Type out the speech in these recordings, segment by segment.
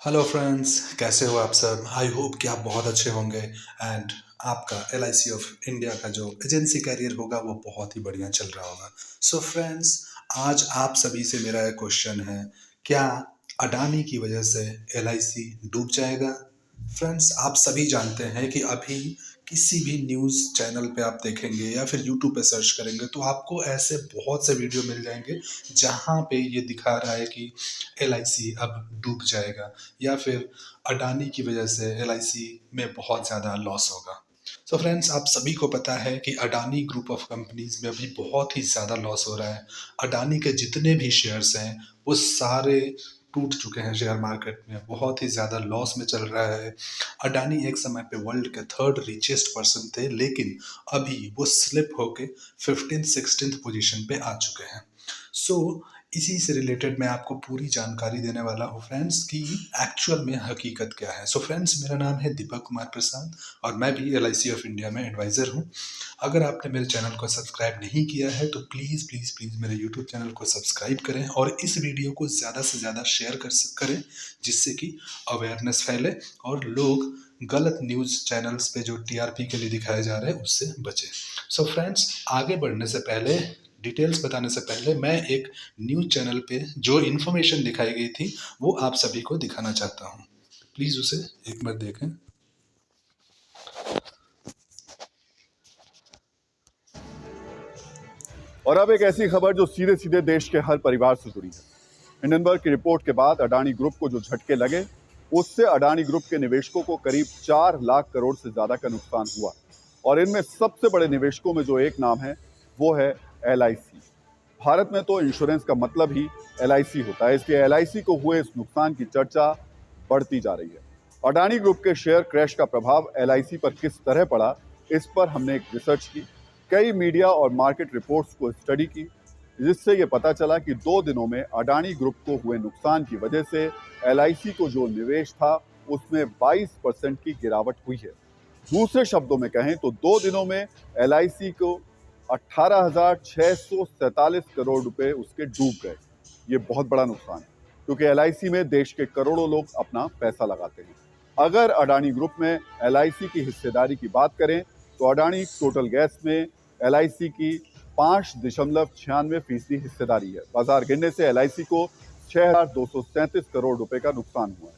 Hello friends, कैसे हो आप सब। आई होप कि आप बहुत अच्छे होंगे एंड आपका LIC ऑफ इंडिया का जो एजेंसी कैरियर होगा वो बहुत ही बढ़िया चल रहा होगा। सो फ्रेंड्स, आज आप सभी से मेरा एक क्वेश्चन है, क्या अडानी की वजह से LIC डूब जाएगा। फ्रेंड्स, आप सभी जानते हैं कि अभी किसी भी न्यूज़ चैनल पे आप देखेंगे या फिर यूट्यूब पे सर्च करेंगे तो आपको ऐसे बहुत से वीडियो मिल जाएंगे जहाँ पे ये दिखा रहा है कि LIC अब डूब जाएगा या फिर अडानी की वजह से LIC में बहुत ज़्यादा लॉस होगा। सो फ्रेंड्स, आप सभी को पता है कि अडानी ग्रुप ऑफ कंपनीज में अभी बहुत ही ज़्यादा लॉस हो रहा है। अडानी के जितने भी शेयर्स हैं वो सारे टूट चुके हैं शेयर मार्केट में, बहुत ही ज़्यादा लॉस में चल रहा है। अडानी एक समय पे वर्ल्ड के थर्ड रिचेस्ट पर्सन थे, लेकिन अभी वो स्लिप होके 15th-16th पोजीशन पे आ चुके हैं। सो इसी से रिलेटेड मैं आपको पूरी जानकारी देने वाला हूँ फ्रेंड्स कि एक्चुअल में हकीकत क्या है। सो फ्रेंड्स, मेरा नाम है दीपक कुमार प्रसाद और मैं भी LIC ऑफ इंडिया में एडवाइज़र हूँ। अगर आपने मेरे चैनल को सब्सक्राइब नहीं किया है तो प्लीज़ प्लीज़ प्लीज़ मेरे यूट्यूब चैनल को सब्सक्राइब करें और इस वीडियो को ज़्यादा से ज़्यादा शेयर करें, जिससे कि अवेयरनेस फैले और लोग गलत न्यूज़ चैनल्स पे जो TRP के लिए दिखाए जा रहे हैं उससे बचें। सो फ्रेंड्स, आगे बढ़ने से पहले, डिटेल्स बताने से पहले, मैं एक न्यूज़ चैनल पे जो इन्फॉर्मेशन दिखाई गई थी वो आप सभी को दिखाना चाहता हूँ। प्लीज़ उसे एक बार देखें। और अब एक ऐसी खबर जो सीधे सीधे देश के हर परिवार से जुड़ी है। हिंडनबर्ग की रिपोर्ट के बाद अडानी ग्रुप को जो झटके लगे, उससे अडानी ग्रुप के निवेशकों को करीब 4 लाख करोड़ से ज्यादा का नुकसान हुआ। और इनमें सबसे बड़े निवेशकों में जो एक नाम है वो है LIC। भारत में तो इंश्योरेंस का मतलब ही LIC होता है, इसलिए LIC को हुए इस नुकसान की चर्चा बढ़ती जा रही है। अडानी ग्रुप के शेयर क्रैश का प्रभाव LIC पर किस तरह पड़ा, इस पर हमने एक रिसर्च की, कई मीडिया और मार्केट रिपोर्ट्स को स्टडी की, जिससे ये पता चला कि 2 दिनों में अडानी ग्रुप को हुए नुकसान की वजह से LIC को जो निवेश था उसमें 22% की गिरावट हुई है। दूसरे शब्दों में कहें तो 2 दिनों में LIC को 18,647 करोड़ रुपए उसके डूब गए। ये बहुत बड़ा नुकसान है, क्योंकि LIC में देश के करोड़ों लोग अपना पैसा लगाते हैं। अगर अडानी ग्रुप में LIC की हिस्सेदारी की बात करें तो अडानी टोटल गैस में LIC की 5.96% हिस्सेदारी है। बाजार गिरने से LIC को 6,237 करोड़ रुपए का नुकसान हुआ है।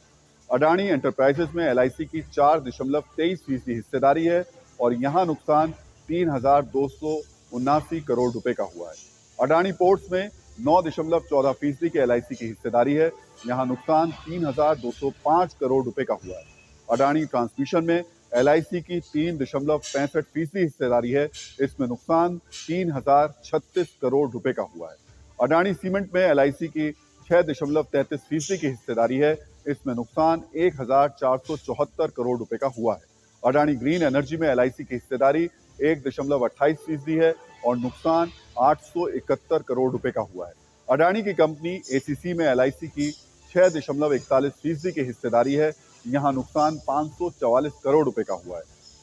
अडानी एंटरप्राइजेज में LIC की 4.23% हिस्सेदारी है और यहाँ नुकसान 3,279 करोड़ रुपए का हुआ है। अडानी पोर्ट्स में 9.14% की LIC की हिस्सेदारी है, यहाँ नुकसान 3,205 करोड़ रुपए का हुआ है। अडानी ट्रांसमिशन में LIC की 3.65% हिस्सेदारी है, इसमें नुकसान 3,036 करोड़ रुपए का हुआ है। अडानी सीमेंट में LIC की 6.33% की हिस्सेदारी है, इसमें नुकसान 1,474 करोड़ रुपए का हुआ है। अडानी ग्रीन एनर्जी में LIC की हिस्सेदारी 1.28% है और नुकसान 871 करोड़ रुपए का हुआ है। अडानी की कंपनी ACC में LIC की 6.41% की हिस्सेदारी है, यहाँ नुकसान 544 करोड़ रुपए का हुआ है।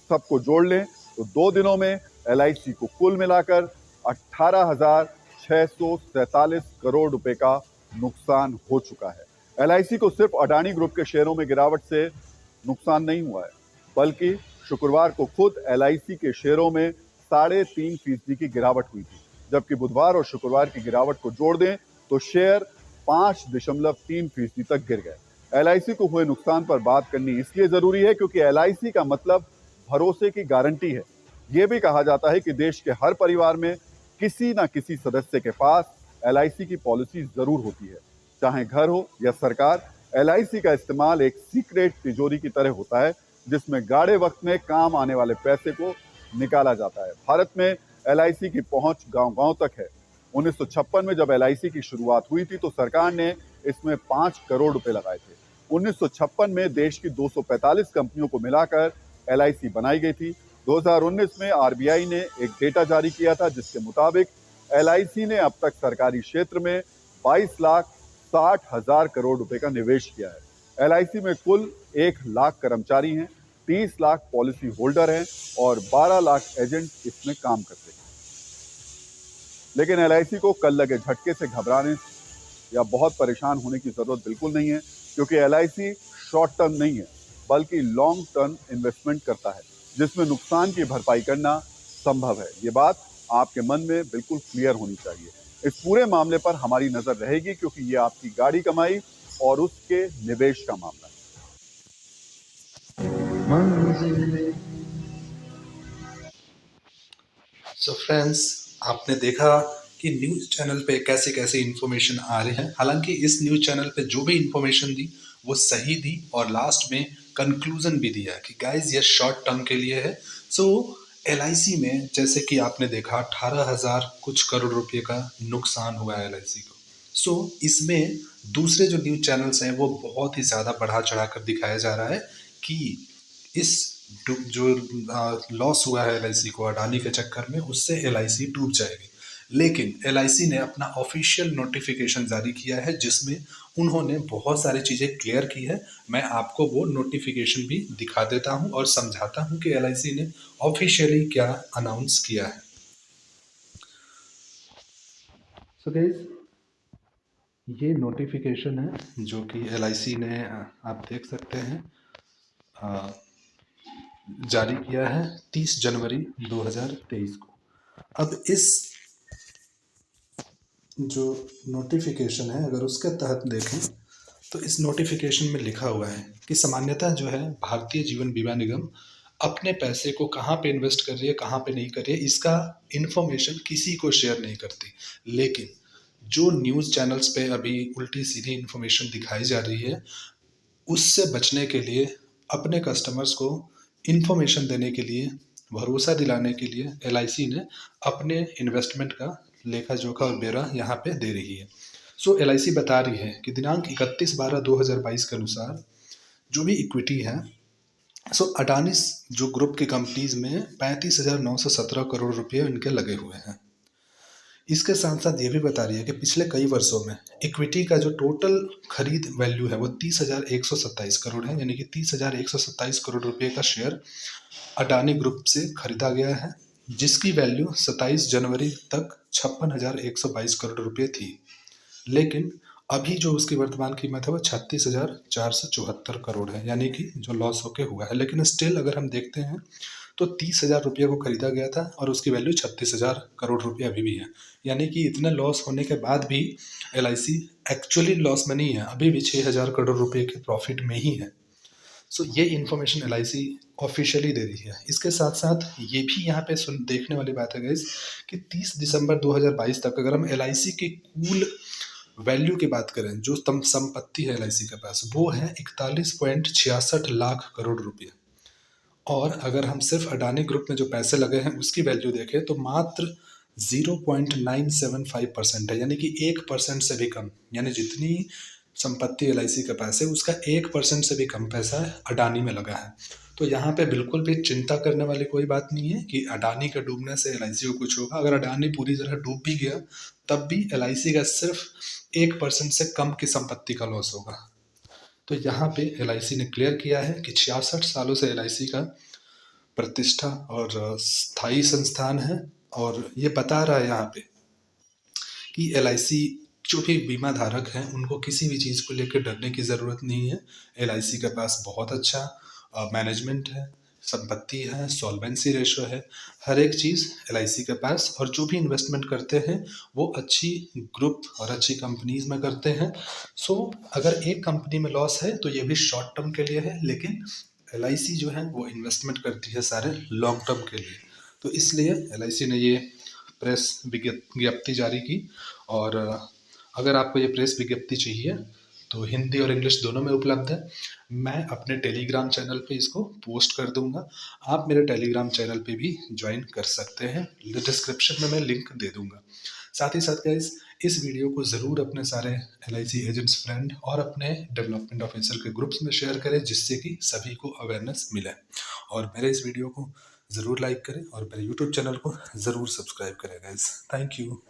सबको जोड़ लें तो 2 दिनों में LIC को कुल मिलाकर 18,647 करोड़ रुपए का नुकसान हो चुका है। LIC को सिर्फ अडानी ग्रुप के शेयरों में गिरावट से नुकसान नहीं हुआ है, बल्कि शुक्रवार को खुद LIC के शेयरों में 3.5% की गिरावट हुई थी, जबकि बुधवार और शुक्रवार की गिरावट को जोड़ दें तो शेयर 5.3% तक गिर गए। LIC को हुए नुकसान पर बात करनी इसलिए जरूरी है क्योंकि LIC का मतलब भरोसे की गारंटी है। ये भी कहा जाता है कि देश के हर परिवार में किसी न किसी सदस्य के पास LIC की पॉलिसी जरूर होती है, चाहे घर हो या सरकार। LIC का इस्तेमाल एक सीक्रेट तिजोरी की तरह होता है, जिसमें गाढ़े वक्त में काम आने वाले पैसे को निकाला जाता है। भारत में LIC की पहुंच गांव-गांव तक है। 1956 में जब LIC की शुरुआत हुई थी तो सरकार ने इसमें 5 करोड़ रुपए लगाए थे। 1956 में देश की 245 कंपनियों को मिलाकर LIC बनाई गई थी। 2019 में RBI ने एक डेटा जारी किया था, जिसके मुताबिक LIC ने अब तक सरकारी क्षेत्र में 22,60,000 करोड़ रुपए का निवेश किया है। LIC में कुल 1 लाख कर्मचारी हैं, 30 लाख पॉलिसी होल्डर हैं और 12 लाख एजेंट इसमें काम करते हैं। लेकिन LIC को कल लगे झटके से घबराने या बहुत परेशान होने की जरूरत बिल्कुल नहीं है, क्योंकि LIC शॉर्ट टर्म नहीं है बल्कि लॉन्ग टर्म इन्वेस्टमेंट करता है जिसमें नुकसान की भरपाई करना संभव है। ये बात आपके मन में बिल्कुल क्लियर होनी चाहिए। इस पूरे मामले पर हमारी नजर रहेगी क्योंकि ये आपकी गाड़ी कमाई और उसके निवेश का मामला है। सो फ्रेंड्स, आपने देखा कि न्यूज़ चैनल पे कैसे कैसे इन्फॉर्मेशन आ रहे हैं। हालांकि इस न्यूज़ चैनल पे जो भी इन्फॉर्मेशन दी वो सही दी और लास्ट में कंक्लूजन भी दिया कि गाइज ये शॉर्ट टर्म के लिए है। सो एलआईसी में जैसे कि आपने देखा 18,000 कुछ करोड़ रुपए का नुकसान हुआ है एलआईसी को। सो इसमें दूसरे जो न्यूज़ चैनल्स हैं वो बहुत ही ज़्यादा बढ़ा चढ़ा कर दिखाया जा रहा है कि इस जो लॉस हुआ है एलआईसी को अडानी के चक्कर में, उससे एलआईसी डूब जाएगी। लेकिन एलआईसी ने अपना ऑफिशियल नोटिफिकेशन जारी किया है जिसमें उन्होंने बहुत सारी चीज़ें क्लियर की है। मैं आपको वो नोटिफिकेशन भी दिखा देता हूं और समझाता हूं कि एलआईसी ने ऑफिशियली क्या अनाउंस किया है। सो गाइस, ये नोटिफिकेशन है जो कि एलआईसी ने आप देख सकते हैं जारी किया है 30 जनवरी 2023 को। अब इस जो नोटिफिकेशन है अगर उसके तहत देखें तो इस नोटिफिकेशन में लिखा हुआ है कि सामान्यतः जो है भारतीय जीवन बीमा निगम अपने पैसे को कहाँ पे इन्वेस्ट कर रही है, कहाँ पे नहीं कर रही है, इसका इन्फॉर्मेशन किसी को शेयर नहीं करती। लेकिन जो न्यूज़ चैनल्स पे अभी उल्टी सीधी इन्फॉर्मेशन दिखाई जा रही है उससे बचने के लिए, अपने कस्टमर्स को इन्फॉर्मेशन देने के लिए, भरोसा दिलाने के लिए एलआईसी ने अपने इन्वेस्टमेंट का लेखा जोखा और ब्यौरा यहाँ पे दे रही है। सो एलआईसी बता रही है कि दिनांक 31/12/2022 के अनुसार जो भी इक्विटी है, सो अडानी जो ग्रुप की कंपनीज में 35,917 करोड़ रुपए इनके लगे हुए हैं। इसके साथ साथ ये भी बता रही है कि पिछले कई वर्षों में इक्विटी का जो टोटल खरीद वैल्यू है वो 30,127 करोड़ है, यानी कि 30,127 करोड़ रुपए का शेयर अडानी ग्रुप से खरीदा गया है जिसकी वैल्यू 27 जनवरी तक 56,122 करोड़ रुपए थी। लेकिन अभी जो उसकी वर्तमान कीमत है वो 36,474 करोड़ है, यानी कि जो लॉस होके हुआ है। लेकिन स्टिल अगर हम देखते हैं तो 30,000 रुपये को खरीदा गया था और उसकी वैल्यू 36,000 करोड़ रुपये अभी भी है। यानी कि इतने लॉस होने के बाद भी एलआईसी एक्चुअली लॉस में नहीं है, अभी भी 6,000 करोड़ रुपये के प्रॉफिट में ही है। सो ये इन्फॉर्मेशन एलआईसी ऑफिशियली दे रही है। इसके साथ साथ ये भी यहाँ पे देखने वाली बात है गाइस कि 30 दिसंबर 2022 तक अगर हम एलआईसी की कुल वैल्यू की बात करें, जो संपत्ति है एलआईसी के पास वो है 41.66 लाख करोड़ रुपये। और अगर हम सिर्फ अडानी ग्रुप में जो पैसे लगे हैं उसकी वैल्यू देखें तो मात्र 0.975% है, यानी कि 1% से भी कम। यानी जितनी संपत्ति एलआईसी के पास है उसका 1% से भी कम पैसा अडानी में लगा है। तो यहाँ पे बिल्कुल भी चिंता करने वाली कोई बात नहीं है कि अडानी के डूबने से एलआईसी को कुछ होगा। अगर अडानी पूरी तरह डूब भी गया तब भी एलआईसी का सिर्फ 1% से कम की संपत्ति का लॉस होगा। तो यहाँ पे एलआईसी ने क्लियर किया है कि 66 सालों से एलआईसी का प्रतिष्ठा और स्थायी संस्थान है और ये बता रहा है यहाँ पे कि एलआईसी जो भी बीमा धारक हैं उनको किसी भी चीज़ को लेकर डरने की ज़रूरत नहीं है। एलआईसी के पास बहुत अच्छा मैनेजमेंट है, संपत्ति है, सॉल्वेंसी रेशो है, हर एक चीज़ एलआईसी के पास। और जो भी इन्वेस्टमेंट करते हैं वो अच्छी ग्रुप और अच्छी कंपनीज में करते हैं। सो अगर एक कंपनी में लॉस है तो ये भी शॉर्ट टर्म के लिए है, लेकिन एलआईसी जो है वो इन्वेस्टमेंट करती है सारे लॉन्ग टर्म के लिए। तो इसलिए एलआईसी ने ये प्रेस विज्ञप्ति जारी की। और अगर आपको ये प्रेस विज्ञप्ति चाहिए तो हिंदी और इंग्लिश दोनों में उपलब्ध है। मैं अपने टेलीग्राम चैनल पे इसको पोस्ट कर दूंगा, आप मेरे टेलीग्राम चैनल पे भी ज्वाइन कर सकते हैं, डिस्क्रिप्शन में मैं लिंक दे दूंगा। साथ ही साथ गाइस इस वीडियो को ज़रूर अपने सारे एलआईसी एजेंट्स फ्रेंड और अपने डेवलपमेंट ऑफिसर के ग्रुप्स में शेयर करें जिससे कि सभी को अवेयरनेस मिले। और मेरे इस वीडियो को ज़रूर लाइक करें और मेरे यूट्यूब चैनल को ज़रूर सब्सक्राइब करें गाइस। Thank you.